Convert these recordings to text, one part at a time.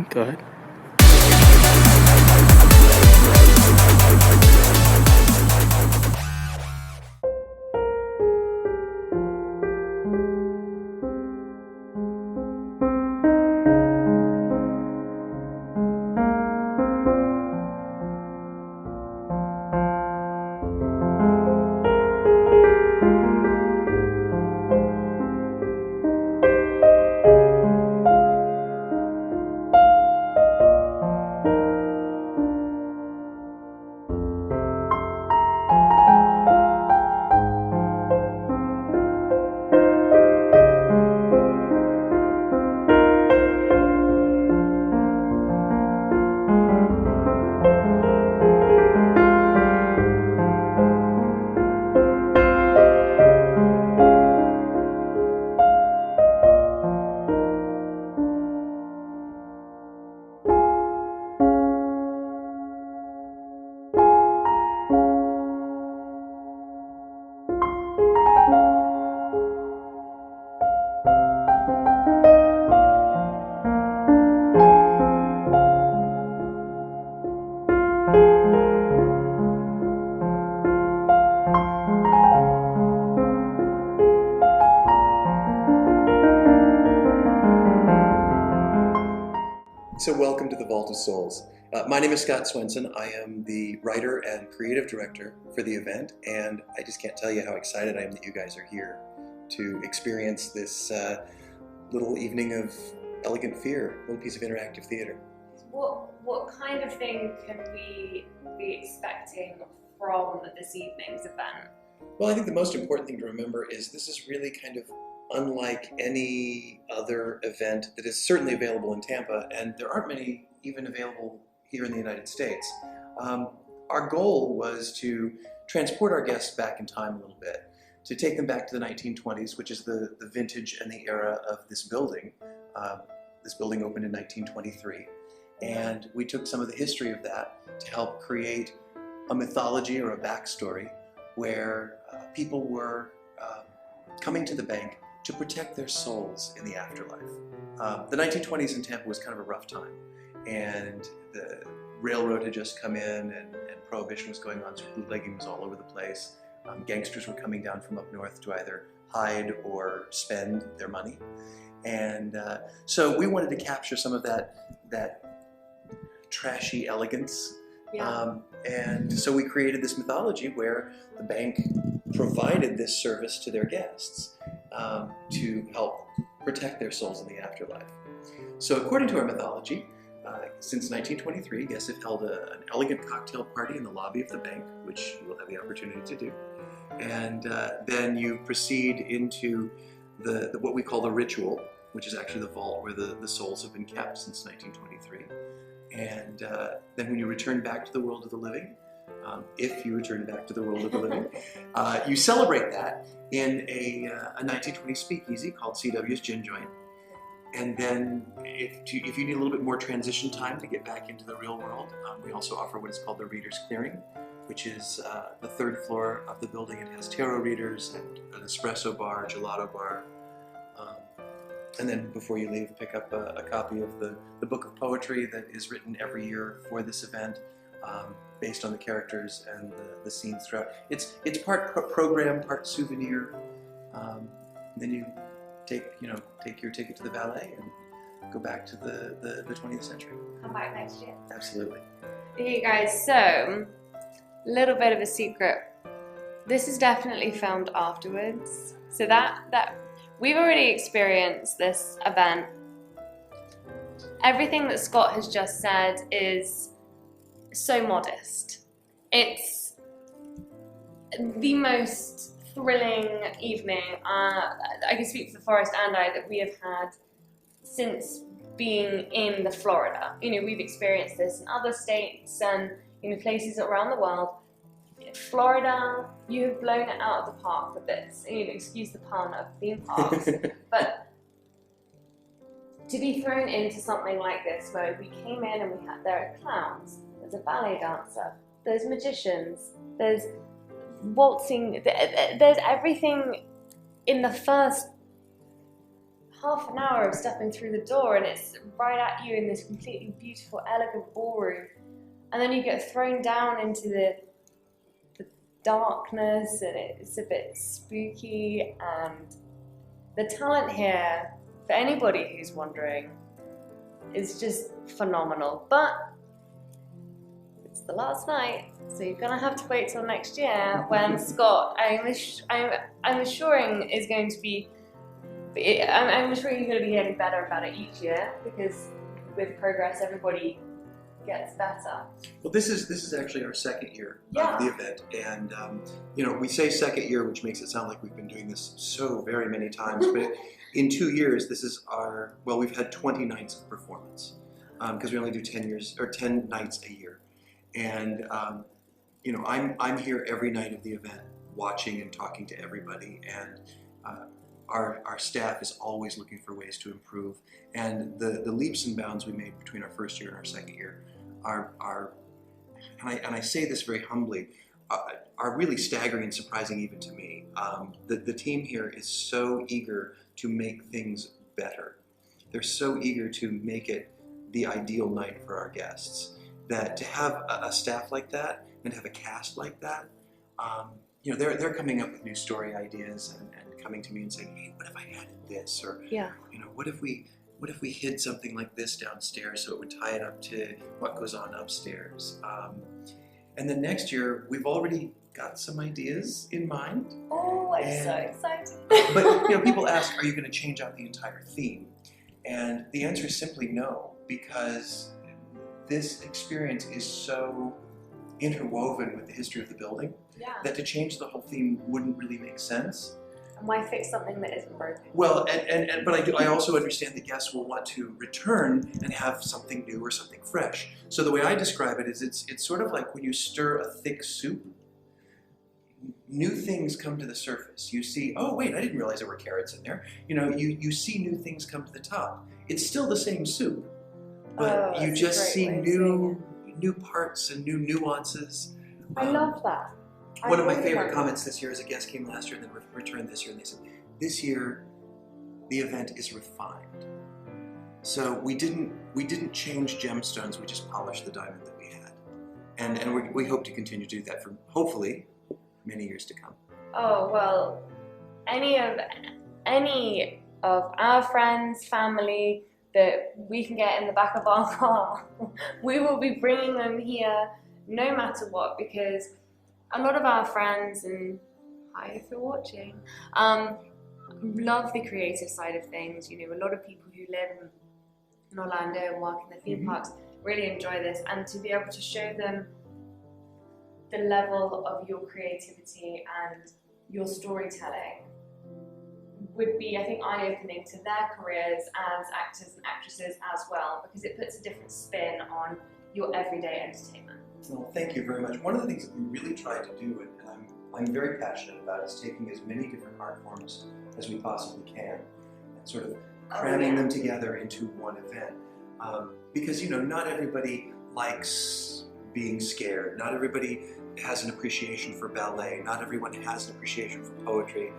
recording. Go ahead. So welcome to the Vault of Souls. My name is Scott Swenson. I am the writer and creative director for the event, and I just can't tell you how excited I am that you guys are here to experience this little evening of elegant fear, a little piece of interactive theater. What kind of thing can we be expecting from this evening's event? Well, I think the most important thing to remember is this is really kind of unlike any other event that is certainly available in Tampa, and there aren't many even available here in the United States. Our goal was to transport our guests back in time a little bit, to take them back to the 1920s, which is the vintage and the era of this building. This building opened in 1923, and we took some of the history of that to help create a mythology or a backstory where people were coming to the bank to protect their souls in the afterlife. The 1920s in Tampa was kind of a rough time, and the railroad had just come in, and prohibition was going on, so bootlegging was all over the place. Gangsters were coming down from up north to either hide or spend their money. And so we wanted to capture some of that trashy elegance. Yeah. And so we created this mythology where the bank provided this service to their guests to help protect their souls in the afterlife. So according to our mythology, since 1923, guests have held an elegant cocktail party in the lobby of the bank, which you will have the opportunity to do. And then you proceed into what we call the ritual, which is actually the vault where the souls have been kept since 1923. And then when you return back to the world of the living, if you return back to the world of the living, you celebrate that in a 1920s speakeasy called CW's Gin Joint. And then if you need a little bit more transition time to get back into the real world, we also offer what is called the Reader's Clearing, which is the third floor of the building. It has tarot readers and an espresso bar, gelato bar. And then before you leave, pick up a copy of the book of poetry that is written every year for this event, based on the characters and the scenes throughout. It's part program, part souvenir. Then you take your ticket to the valet and go back to the 20th century. Come back next year. Absolutely. Okay guys, so little bit of a secret. This is definitely filmed afterwards. So that we've already experienced this event. Everything that Scott has just said is so modest. It's the most thrilling evening, I can speak for Forrest and I, that we have had since being in the Florida. We've experienced this in other states and places around the world. Florida, you have blown it out of the park with this. Excuse the pun of theme parks, but to be thrown into something like this, where we came in and there are clowns, there's a ballet dancer, there's magicians, there's waltzing, there's everything in the first half an hour of stepping through the door and it's right at you in this completely beautiful, elegant ballroom. And then you get thrown down into the darkness and it's a bit spooky. And the talent here, for anybody who's wondering, is just phenomenal. But it's the last night, so you're gonna have to wait till next year when Scott, I'm assuring, is going to be. I'm sure you're going to be getting better about it each year, because with progress, everybody gets better. Well, this is actually our second year Yeah. of the event, and you know, we say second year, which makes it sound like we've been doing this so very many times, but in 2 years, this is our, well, we've had 20 nights of performance, because we only do 10 nights a year, and you know, I'm here every night of the event, watching and talking to everybody, and our staff is always looking for ways to improve, and the leaps and bounds we made between our first year and our second year are and I say this very humbly, are really staggering and surprising even to me. The team here is so eager to make things better. They're so eager to make it the ideal night for our guests, that to have a staff like that and have a cast like that, you know, they're coming up with new story ideas and coming to me and saying, hey, what if I added this? Or, Yeah. you know, what if we hid something like this downstairs so it would tie it up to what goes on upstairs? And then next year, we've already got some ideas in mind. Oh, I'm so excited. But, you know, people ask, are you going to change out the entire theme? And the answer is simply no, because this experience is so interwoven with the history of the building, Yeah. that to change the whole theme wouldn't really make sense. And why fix something that isn't broken? Well, but I also understand that guests will want to return and have something new or something fresh. So the way I describe it is it's sort of like when you stir a thick soup, new things come to the surface. You see, oh wait, I didn't realize there were carrots in there. You know, you see new things come to the top. It's still the same soup, but you just see new parts and new nuances. I love that. One of my favorite comments this year is a guest came last year and then returned this year, and they said, this year the event is refined. So we didn't change gemstones, we just polished the diamond that we had. And we hope to continue to do that for hopefully many years to come. Oh, well, any of our friends, family that we can get in the back of our car, we will be bringing them here no matter what, because a lot of our friends, and hi if you're watching, love the creative side of things. You know, a lot of people who live in Orlando and work in the theme parks really enjoy this, and to be able to show them the level of your creativity and your storytelling would be, I think, eye-opening to their careers as actors and actresses as well, because it puts a different spin on your everyday entertainment. Well, thank you very much. One of the things that we really try to do, and I'm very passionate about, is taking as many different art forms as we possibly can and sort of cramming them together into one event. Because, you know, not everybody likes being scared. Not everybody has an appreciation for ballet. Not everyone has an appreciation for poetry.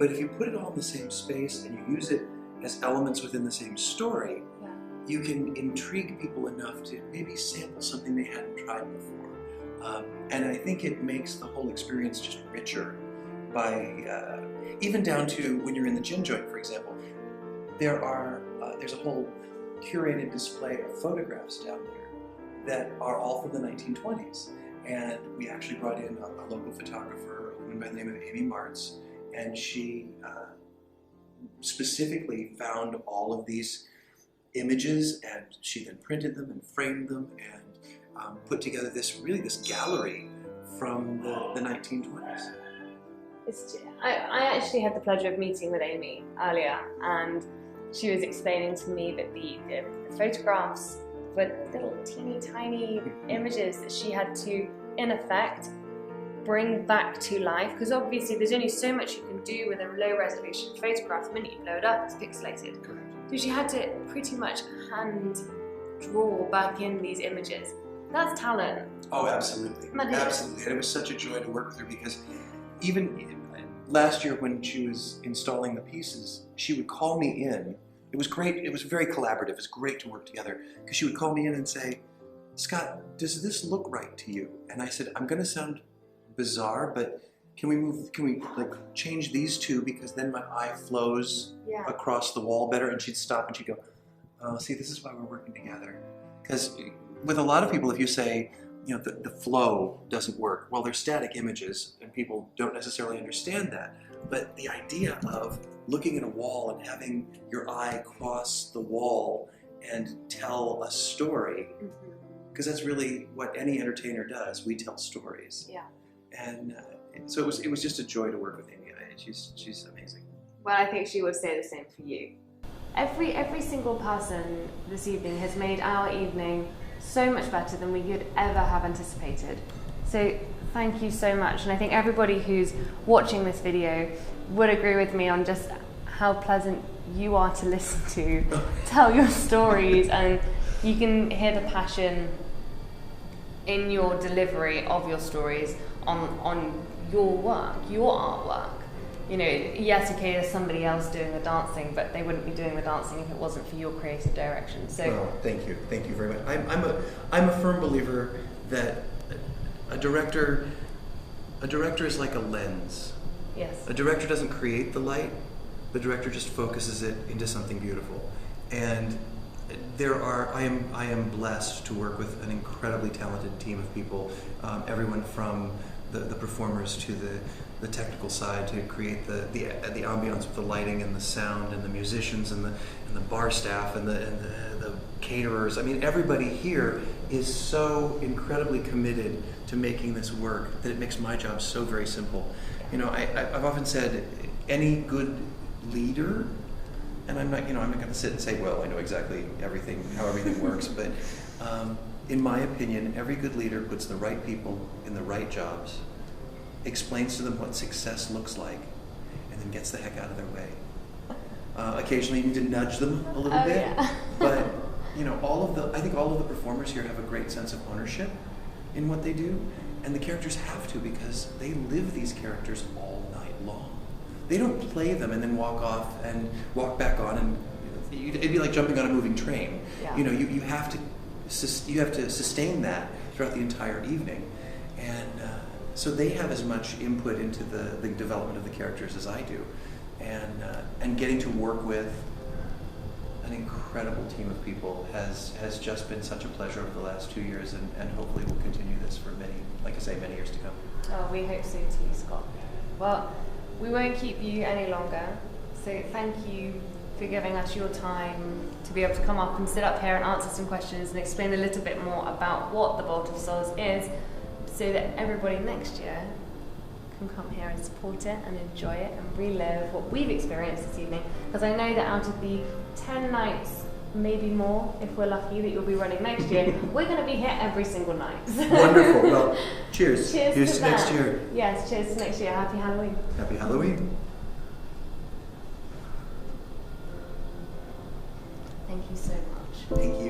But if you put it all in the same space and you use it as elements within the same story, you can intrigue people enough to maybe sample something they hadn't tried before. And I think it makes the whole experience just richer by, even down to when you're in the gin joint, for example, there's a whole curated display of photographs down there that are all from the 1920s. And we actually brought in a local photographer, a woman by the name of Amy Martz, and she specifically found all of these images, and she then printed them and framed them and put together this gallery from the 1920s. I actually had the pleasure of meeting with Amy earlier, and she was explaining to me that the photographs were little teeny tiny images that she had to, in effect, bring back to life, because obviously there's only so much you can do with a low resolution photograph. The minute you blow it up, it's pixelated. Correct. So she had to pretty much hand draw back in these images. That's talent. Oh, absolutely. Magnificent. Absolutely. And it was such a joy to work with her, because even last year when she was installing the pieces, she would call me in. It was great. It was very collaborative. It was great to work together because she would call me in and say, Scott, does this look right to you? And I said, I'm going to sound bizarre, but can we like change these two because then my eye flows across the wall better? And she'd stop and she'd go, oh, see, this is why we're working together. Because with a lot of people, if you say, you know, the flow doesn't work, well, they're static images and people don't necessarily understand that. But the idea of looking at a wall and having your eye cross the wall and tell a story, because that's really what any entertainer does. We tell stories. Yeah. And so it was just a joy to work with Amy. She's amazing. Well, I think she would say the same for you. Every single person this evening has made our evening so much better than we could ever have anticipated. So thank you so much. And I think everybody who's watching this video would agree with me on just how pleasant you are to listen to, tell your stories, and you can hear the passion in your delivery of your stories on your work, your artwork. You know, yes, okay, there's somebody else doing the dancing, but they wouldn't be doing the dancing if it wasn't for your creative direction. So, well, thank you very much. I'm a firm believer that a director is like a lens. Yes. A director doesn't create the light. The director just focuses it into something beautiful. And I am blessed to work with an incredibly talented team of people. Everyone from the performers to the technical side to create the ambiance with the lighting and the sound and the musicians and the bar staff and the caterers. I mean, everybody here is so incredibly committed to making this work that it makes my job so very simple. You know, I've often said any good leader, and I'm not going to sit and say, well, I know exactly how everything works, but in my opinion, every good leader puts the right people in the right jobs, explains to them what success looks like, and then gets the heck out of their way. Occasionally you need to nudge them a little bit, but you know, I think all of the performers here have a great sense of ownership in what they do, and the characters have to, because they live these characters all night long. They don't play them and then walk off and walk back on, and it'd be like jumping on a moving train. Yeah. You know, you have to sustain that throughout the entire evening, and so they have as much input into the development of the characters as I do, and getting to work with an incredible team of people has just been such a pleasure over the last 2 years, and hopefully we'll continue this for many years to come. Oh, we hope so too, Scott. Well, we won't keep you any longer, so thank you for giving us your time to be able to come up and sit up here and answer some questions and explain a little bit more about what the Bolt of Souls is, so that everybody next year can come here and support it and enjoy it and relive what we've experienced this evening. Because I know that out of the 10 nights, maybe more, if we're lucky, that you'll be running next year, we're going to be here every single night. Wonderful. Well, cheers. Cheers to next year. Yes, cheers to next year. Happy Halloween. Happy Halloween. Thank you so much. Thank you.